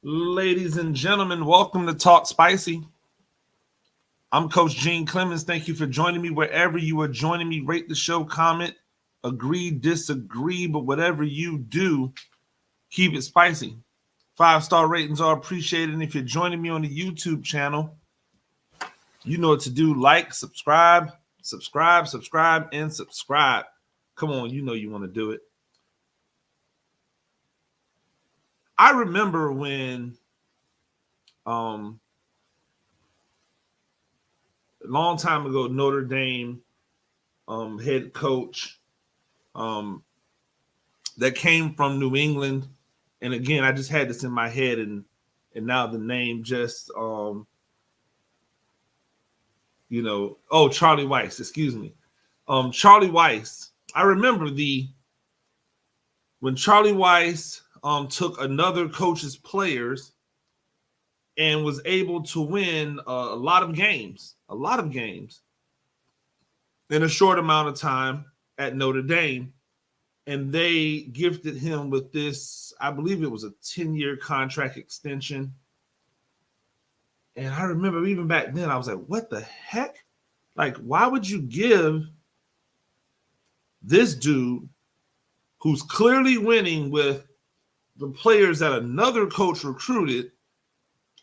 Ladies and gentlemen, welcome to Talk Spicy. I'm Coach Gene Clemens. Thank you for joining me wherever you are joining me. Rate the show, comment, agree, disagree, but whatever you do, keep it spicy. 5-star ratings are appreciated. And if you're joining me on the YouTube channel, you know what to do. Like, subscribe, and subscribe. Come on, you know you want to do it. I remember when a long time ago, Notre Dame head coach that came from New England. And again, I just had this in my head, and now the name just Charlie Weiss, excuse me. Charlie Weiss. I remember when Charlie Weiss took another coach's players and was able to win a lot of games in a short amount of time at Notre Dame. And they gifted him with this, I believe it was a 10-year contract extension. And I remember even back then, I was like, what the heck? Like, why would you give this dude who's clearly winning with the players that another coach recruited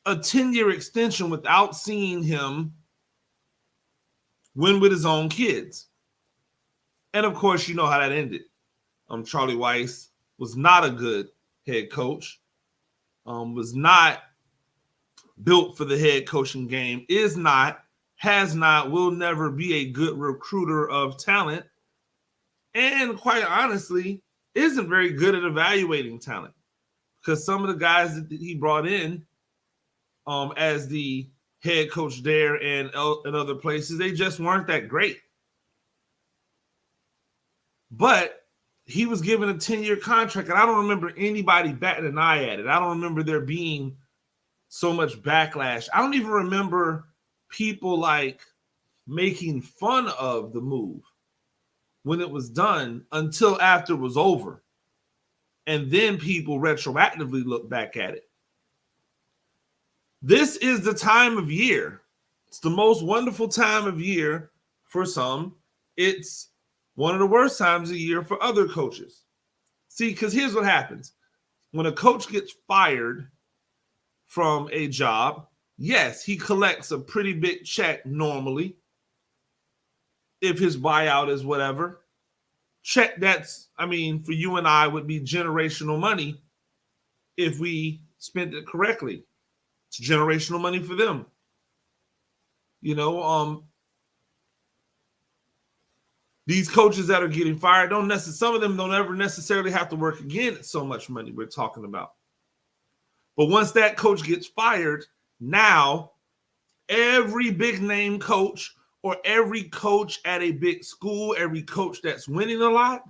a 10-year extension without seeing him win with his own kids? And of course, you know how that ended. Charlie Weiss was not a good head coach, was not built for the head coaching game, is not, has not, will never be a good recruiter of talent, and quite honestly, isn't very good at evaluating talent, because some of the guys that he brought in as the head coach there and other places, they just weren't that great. But he was given a 10-year contract, and I don't remember anybody batting an eye at it. I don't remember there being so much backlash. I don't even remember people like making fun of the move when it was done until after it was over. And then people retroactively look back at it. This is the time of year. It's the most wonderful time of year for some. It's one of the worst times of year for other coaches. See, because here's what happens. When a coach gets fired from a job, yes, he collects a pretty big check normally, if his buyout is whatever. Check that's, for you and I would be generational money if we spent it correctly. It's generational money for them. These coaches that are getting fired some of them don't ever necessarily have to work again at so much money we're talking about. But once that coach gets fired, now every big name coach or every coach at a big school, every coach that's winning a lot,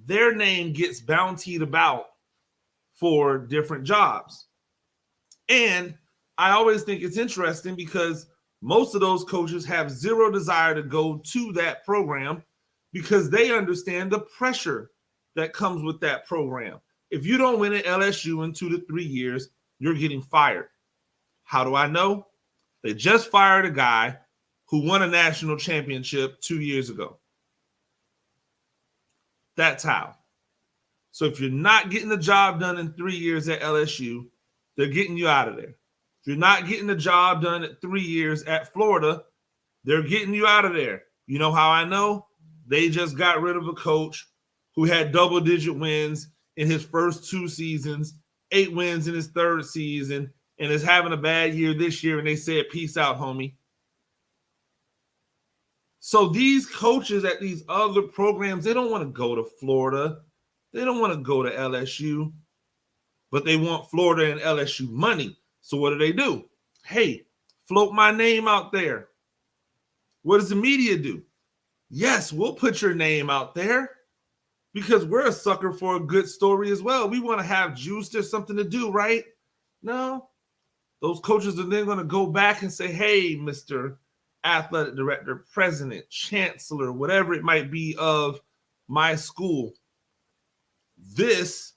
their name gets bountied about for different jobs. And I always think it's interesting because most of those coaches have zero desire to go to that program because they understand the pressure that comes with that program. If you don't win at LSU in 2 to 3 years, you're getting fired. How do I know? They just fired a guy who won a national championship 2 years ago. That's how. So if you're not getting the job done in 3 years at LSU, they're getting you out of there. If you're not getting the job done at 3 years at Florida, they're getting you out of there. You know how I know? They just got rid of a coach who had double-digit wins in his first 2 seasons, 8 wins in his third season, and is having a bad year this year, and they said, peace out, homie. So these coaches at these other programs, they don't want to go to Florida. They don't want to go to LSU, but they want Florida and LSU money. So what do? Hey, float my name out there. What does the media do? Yes, we'll put your name out there because we're a sucker for a good story as well. We want to have juice. There's something to do, right? No. Those coaches are then going to go back and say, hey, Mr. Athletic Director, President, Chancellor, whatever it might be of my school, this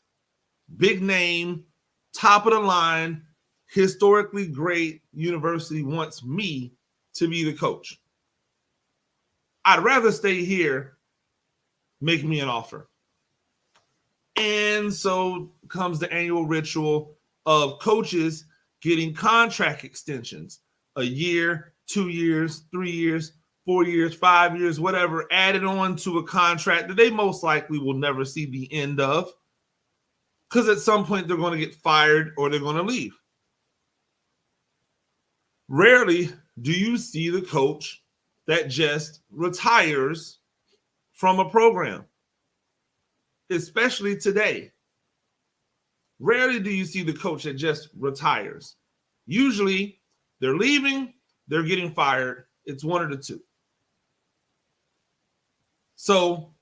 big name top of the line, historically great university wants me to be the coach. I'd rather stay here, make me an offer. And so comes the annual ritual of coaches getting contract extensions, a year, 2 years, 3 years, 4 years, 5 years, whatever, added on to a contract that they most likely will never see the end of, because at some point they're going to get fired or they're going to leave. Rarely do you see the coach that just retires from a program, especially today. Rarely do you see the coach that just retires. Usually they're leaving, they're getting fired. It's one of the two. So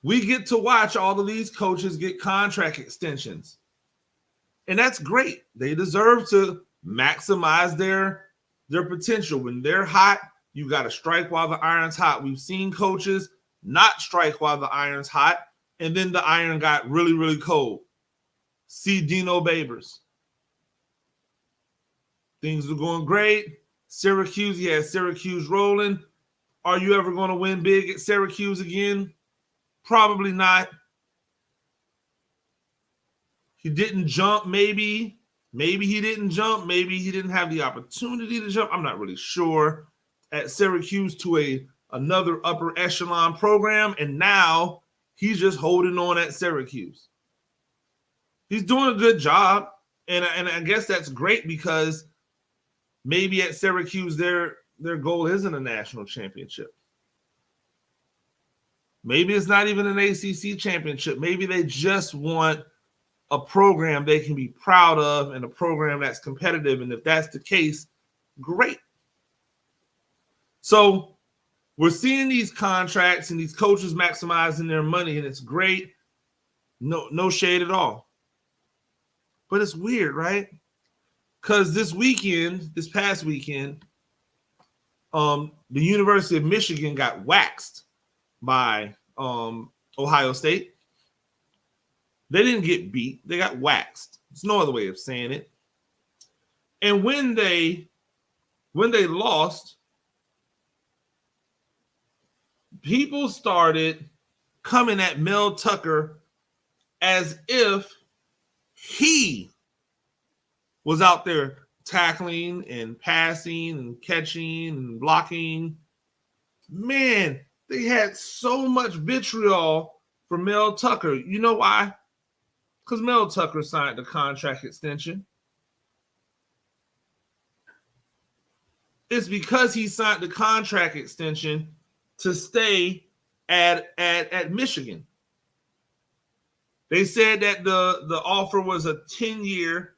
we get to watch all of these coaches get contract extensions. And that's great. They deserve to maximize their potential. When they're hot, you got to strike while the iron's hot. We've seen coaches not strike while the iron's hot, and then the iron got really, really cold. See Dino Babers. Things are going great. Syracuse, he has Syracuse rolling. Are you ever going to win big at Syracuse again? Probably not. He didn't jump, maybe. Maybe he didn't jump. Maybe he didn't have the opportunity to jump. I'm not really sure. At Syracuse to another upper echelon program, and now he's just holding on at Syracuse. He's doing a good job, and I guess that's great because maybe at Syracuse their goal isn't a national championship. Maybe it's not even an ACC championship. Maybe they just want a program they can be proud of and a program that's competitive. And if that's the case, great. So we're seeing these contracts and these coaches maximizing their money, and it's great. No shade at all. But it's weird, right? Because this past weekend, the University of Michigan got waxed by Ohio State. They didn't get beat. They got waxed. There's no other way of saying it. And when they lost, people started coming at Mel Tucker as if he was out there tackling and passing and catching and blocking. Man, they had so much vitriol for Mel Tucker. You know why? Because Mel Tucker signed the contract extension. It's because he signed the contract extension to stay at Michigan. They said that the offer was a 10-year,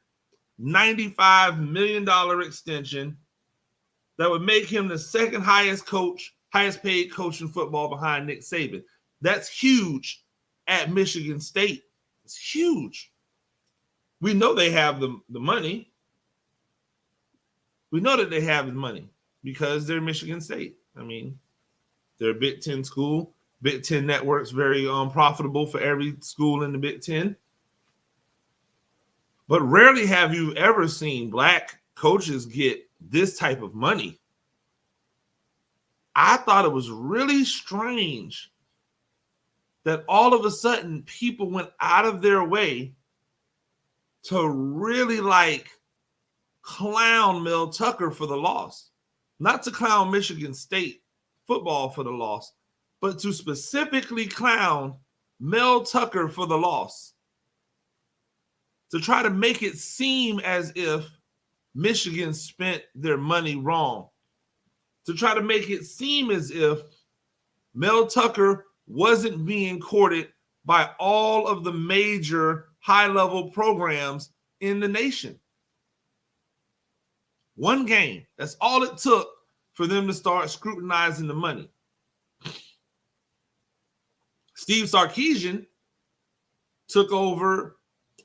$95 million extension that would make him the second highest paid coach in football behind Nick Saban. That's huge at Michigan State. It's huge. We know they have the money. We know that they have the money because they're Michigan State. I mean, they're a Big Ten school. Big Ten network's very profitable for every school in the Big Ten. But rarely have you ever seen Black coaches get this type of money. I thought it was really strange that all of a sudden people went out of their way to really clown Mel Tucker for the loss. Not to clown Michigan State football for the loss, but to specifically clown Mel Tucker for the loss. To try to make it seem as if Michigan spent their money wrong. To try to make it seem as if Mel Tucker wasn't being courted by all of the major high-level programs in the nation. One game. That's all it took for them to start scrutinizing the money. Steve Sarkisian took over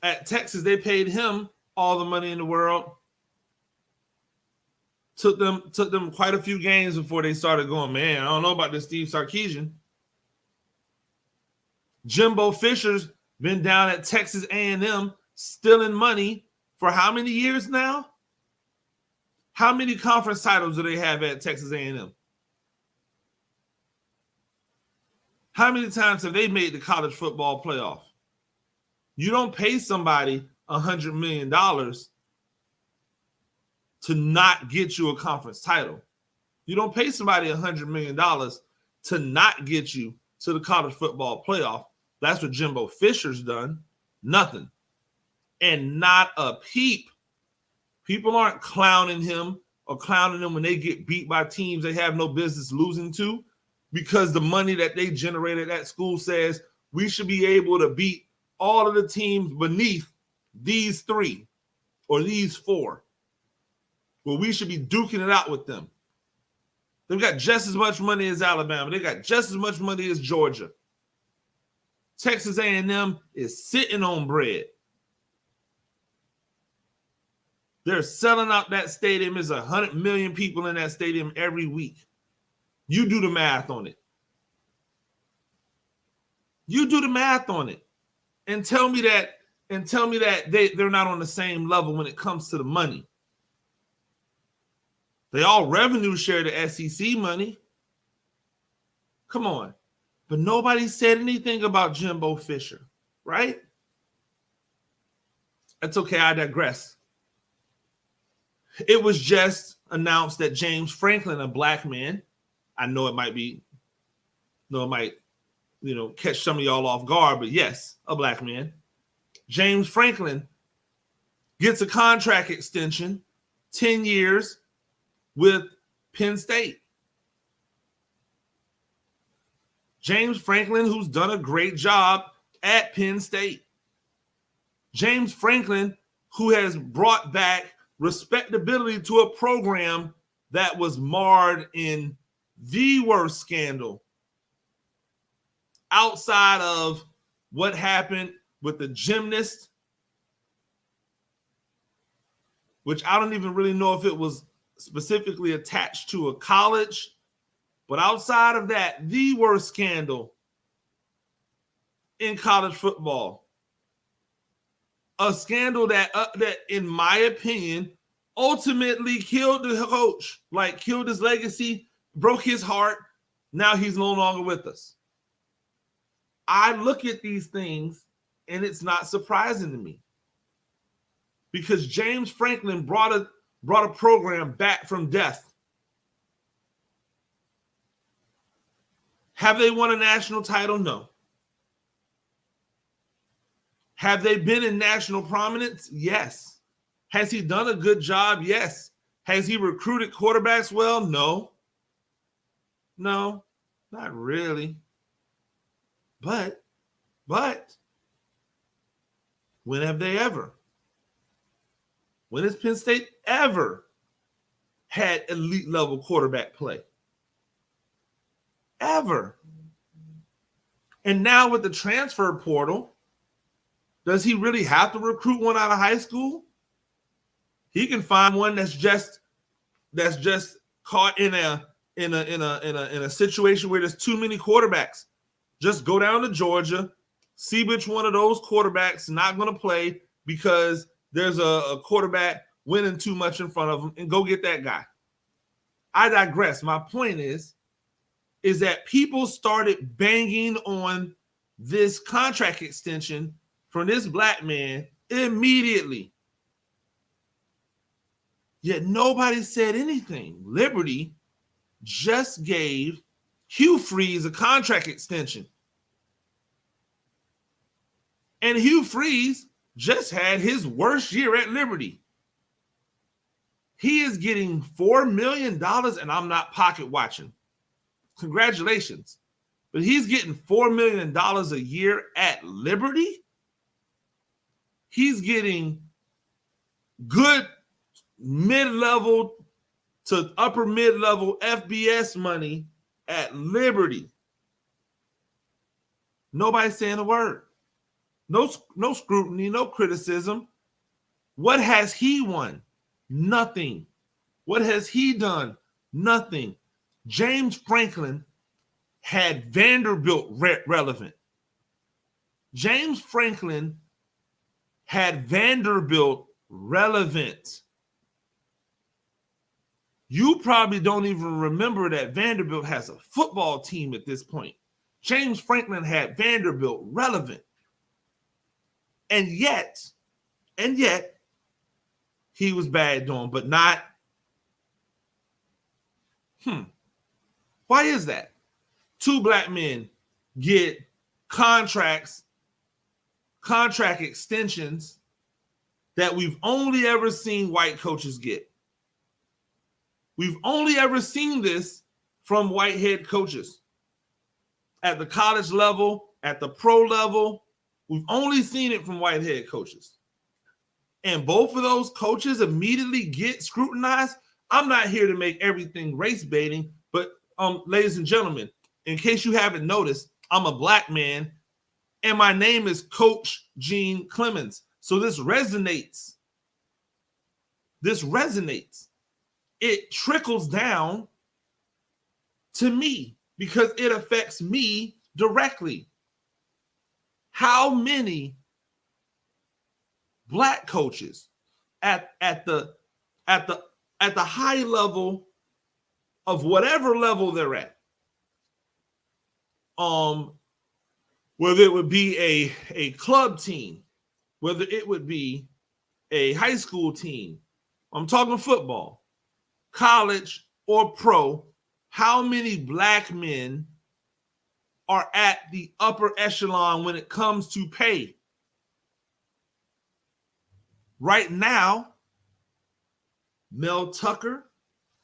at Texas. They paid him all the money in the world. Took them quite a few games before they started going, man, I don't know about this Steve Sarkisian. Jimbo Fisher's been down at Texas A&M stealing money for how many years now? How many conference titles do they have at Texas A&M? How many times have they made the college football playoff? You don't pay somebody $100 million to not get you a conference title. You don't pay somebody $100 million to not get you to the college football playoff. That's what Jimbo Fisher's done. Nothing. And not a peep. People aren't clowning him or clowning them when they get beat by teams they have no business losing to, because the money that they generated at school says we should be able to beat all of the teams beneath these 3 or these 4. Well, we should be duking it out with them. They've got just as much money as Alabama. They got just as much money as Georgia. Texas A&M is sitting on bread. They're selling out that stadium. There's 100 million people in that stadium every week. You do the math on it. You do the math on it. And tell me that they're not on the same level when it comes to the money. They all revenue share the SEC money. Come on. But nobody said anything about Jimbo Fisher, right? That's okay. I digress. It was just announced that James Franklin, a black man, I know it might catch some of y'all off guard, but yes, a black man. James Franklin gets a contract extension, 10 years with Penn State. James Franklin, who's done a great job at Penn State. James Franklin, who has brought back respectability to a program that was marred in the worst scandal outside of what happened with the gymnast, which I don't even really know if it was specifically attached to a college, but outside of that, the worst scandal in college football. A scandal that in my opinion, ultimately killed the coach, like killed his legacy, broke his heart. Now he's no longer with us. I look at these things and it's not surprising to me, because James Franklin brought a program back from death. Have they won a national title? No. Have they been in national prominence? Yes. Has he done a good job? Yes. Has he recruited quarterbacks well? No. No, not really. But when have they ever? When has Penn State ever had elite level quarterback play? Ever. And now with the transfer portal, does he really have to recruit one out of high school? He can find one that's just caught in a situation where there's too many quarterbacks. Just go down to Georgia, see which one of those quarterbacks not going to play because there's a quarterback winning too much in front of him, and go get that guy. I digress. My point is that people started banging on this contract extension from this black man immediately. Yet nobody said anything. Liberty just gave Hugh Freeze a contract extension. And Hugh Freeze just had his worst year at Liberty. He is getting $4 million, and I'm not pocket watching. Congratulations. But he's getting $4 million a year at Liberty. He's getting good mid-level to upper mid-level FBS money at Liberty. Nobody's saying a word. No scrutiny, no criticism. What has he won? Nothing. What has he done? Nothing. James Franklin had Vanderbilt relevant. James Franklin had Vanderbilt relevant. You probably don't even remember that Vanderbilt has a football team at this point. James Franklin had Vanderbilt relevant. And yet, he was bagged on, but not. Why is that? 2 black men get contract extensions that we've only ever seen white coaches get. We've only ever seen this from white head coaches. At the college level, at the pro level, we've only seen it from white head coaches. And both of those coaches immediately get scrutinized. I'm not here to make everything race baiting, but ladies and gentlemen, in case you haven't noticed, I'm a black man and my name is Coach Gene Clemens. So this resonates. It trickles down to me because it affects me directly. How many black coaches at the high level of whatever level they're at, whether it would be a club team, whether it would be a high school team, I'm talking football, college or pro, how many black men are at the upper echelon when it comes to pay? Right now, Mel Tucker,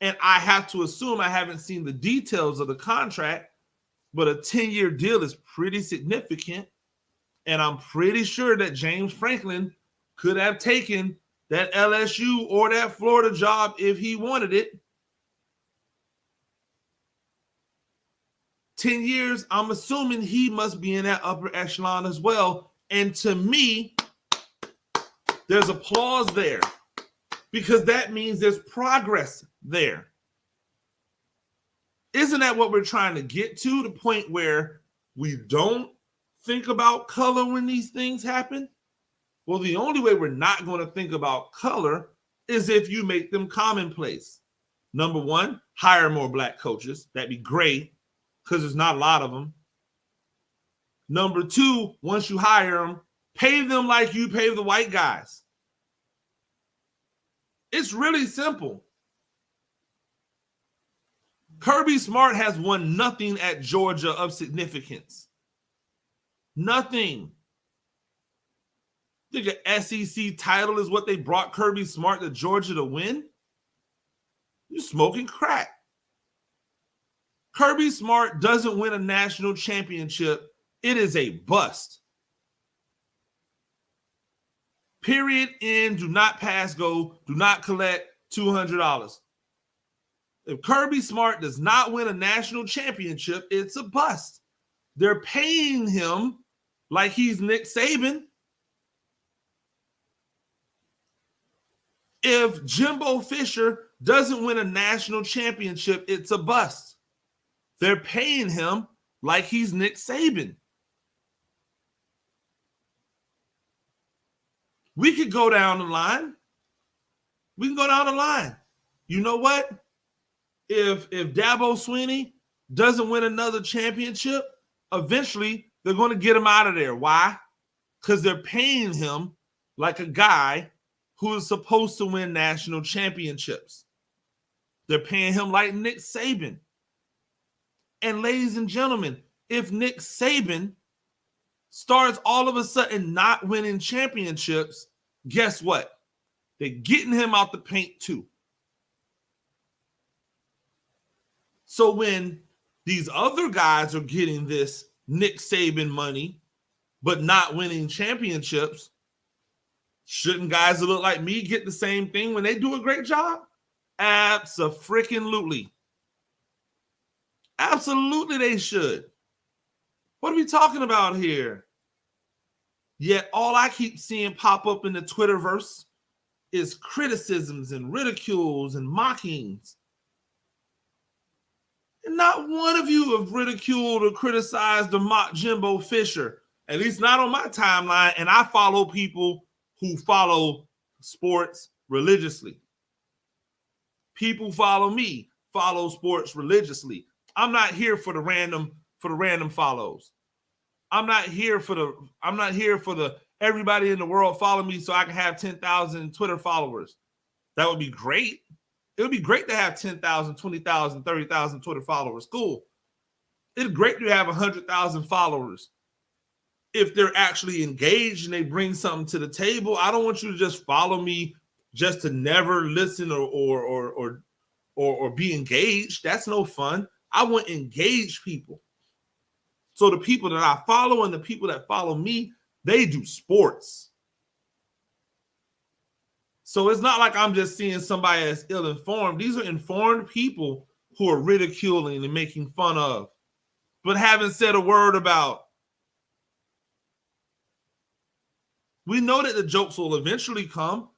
and I have to assume, I haven't seen the details of the contract, but a 10-year deal is pretty significant. And I'm pretty sure that James Franklin could have taken that LSU or that Florida job if he wanted it. 10 years, I'm assuming he must be in that upper echelon as well. And to me, there's applause there because that means there's progress there. Isn't that what we're trying to get to? The point where we don't think about color when these things happen? Well, the only way we're not going to think about color is if you make them commonplace. Number one, hire more black coaches. That'd be great because there's not a lot of them. Number two, once you hire them, pay them like you pay the white guys. It's really simple. Kirby Smart has won nothing at Georgia of significance. Nothing. Think an SEC title is what they brought Kirby Smart to Georgia to win? You're smoking crack. Kirby Smart doesn't win a national championship. It is a bust. Period. End. Do not pass go. Do not collect $200. If Kirby Smart does not win a national championship, it's a bust. They're paying him like he's Nick Saban. If Jimbo Fisher doesn't win a national championship, it's a bust. They're paying him like he's Nick Saban. We could go down the line. We can go down the line. You know what? If Dabo Swinney doesn't win another championship, eventually they're going to get him out of there. Why? Because they're paying him like a guy who is supposed to win national championships. They're paying him like Nick Saban. And ladies and gentlemen, if Nick Saban starts all of a sudden not winning championships, guess what? They're getting him out the paint too. So when these other guys are getting this Nick Saban money, but not winning championships, shouldn't guys that look like me get the same thing when they do a great job? Abso-freaking-lutely. Absolutely they should. What are we talking about here? Yet all I keep seeing pop up in the Twitterverse is criticisms and ridicules and mockings. And not one of you have ridiculed or criticized or mocked Jimbo Fisher, at least not on my timeline. And I follow people who follow sports religiously. People follow me, follow sports religiously. I'm not here for the random follows. I'm not here for the everybody in the world follow me so I can have 10,000 Twitter followers. That would be great. It would be great to have 10,000, 20,000, 30,000 Twitter followers. Cool. It's great to have 100,000 followers. If they're actually engaged and they bring something to the table, I don't want you to just follow me just to never listen or be engaged. That's no fun. I want engaged people. So the people that I follow and the people that follow me, they do sports. So it's not like I'm just seeing somebody that's ill-informed. These are informed people who are ridiculing and making fun of, but haven't said a word about. We know that the jokes will eventually come,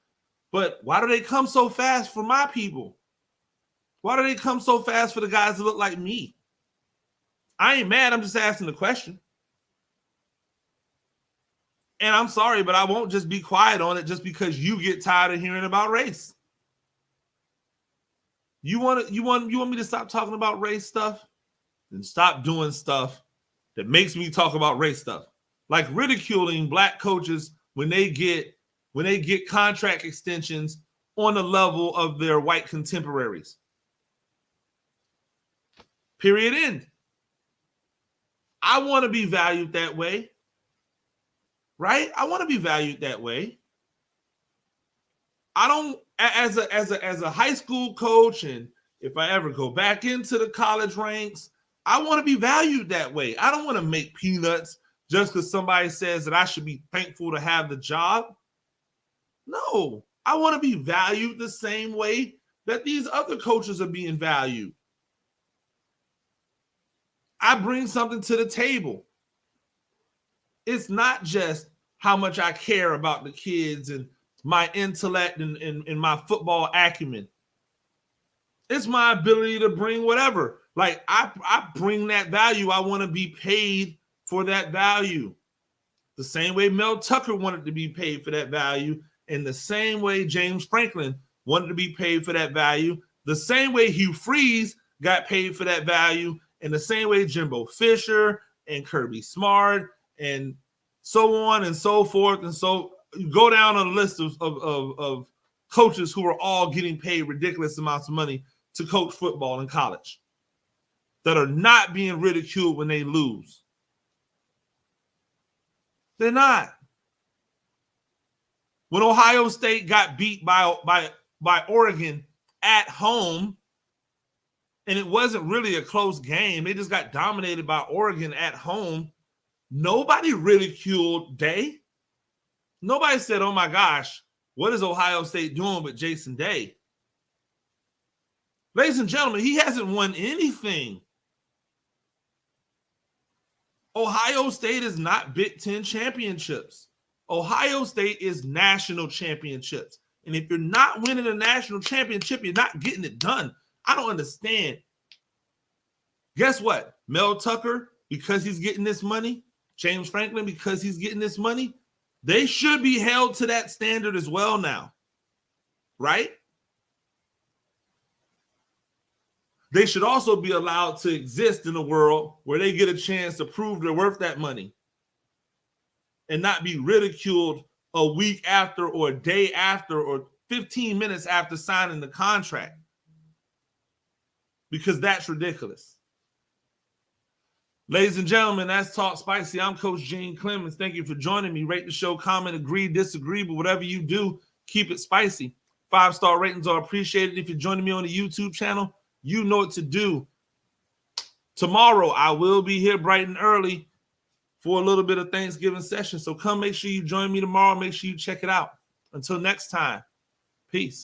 but why do they come so fast for my people? Why do they come so fast for the guys that look like me? I ain't mad. I'm just asking the question. And I'm sorry, but I won't just be quiet on it just because you get tired of hearing about race. You want me to stop talking about race stuff? Then stop doing stuff that makes me talk about race stuff. Like ridiculing black coaches when they get contract extensions on the level of their white contemporaries. Period. End. I want to be valued that way. Right? I want to be valued that way. I don't, as a high school coach, and if I ever go back into the college ranks, I want to be valued that way. I don't want to make peanuts just because somebody says that I should be thankful to have the job. No, I want to be valued the same way that these other coaches are being valued. I bring something to the table. It's not just how much I care about the kids and my intellect and my football acumen. It's my ability to bring whatever. Like I bring that value. I want to be paid for that value. The same way Mel Tucker wanted to be paid for that value, and the same way James Franklin wanted to be paid for that value, the same way Hugh Freeze got paid for that value, and the same way Jimbo Fisher and Kirby Smart and so on and so forth. And so you go down on a list of coaches who are all getting paid ridiculous amounts of money to coach football in college that are not being ridiculed when they lose. They're not. When Ohio State got beat by Oregon at home, and it wasn't really a close game, they just got dominated by Oregon at home, nobody ridiculed Day. Nobody said, oh my gosh, what is Ohio State doing with Jason Day? Ladies and gentlemen, he hasn't won anything. Ohio State is not Big Ten championships. Ohio State is national championships. And if you're not winning a national championship, you're not getting it done. I don't understand. Guess what? Mel Tucker, because he's getting this money, James Franklin, because he's getting this money, they should be held to that standard as well now. Right? They should also be allowed to exist in a world where they get a chance to prove they're worth that money and not be ridiculed a week after or a day after or 15 minutes after signing the contract, because that's ridiculous. Ladies and gentlemen, that's Talk Spicy. I'm Coach Gene Clemens. Thank you for joining me. Rate the show, comment, agree, disagree, but whatever you do, keep it spicy. 5-star ratings are appreciated. If you're joining me on the YouTube channel, you know what to do. Tomorrow, I will be here bright and early for a little bit of Thanksgiving session. So come make sure you join me tomorrow. Make sure you check it out. Until next time, peace.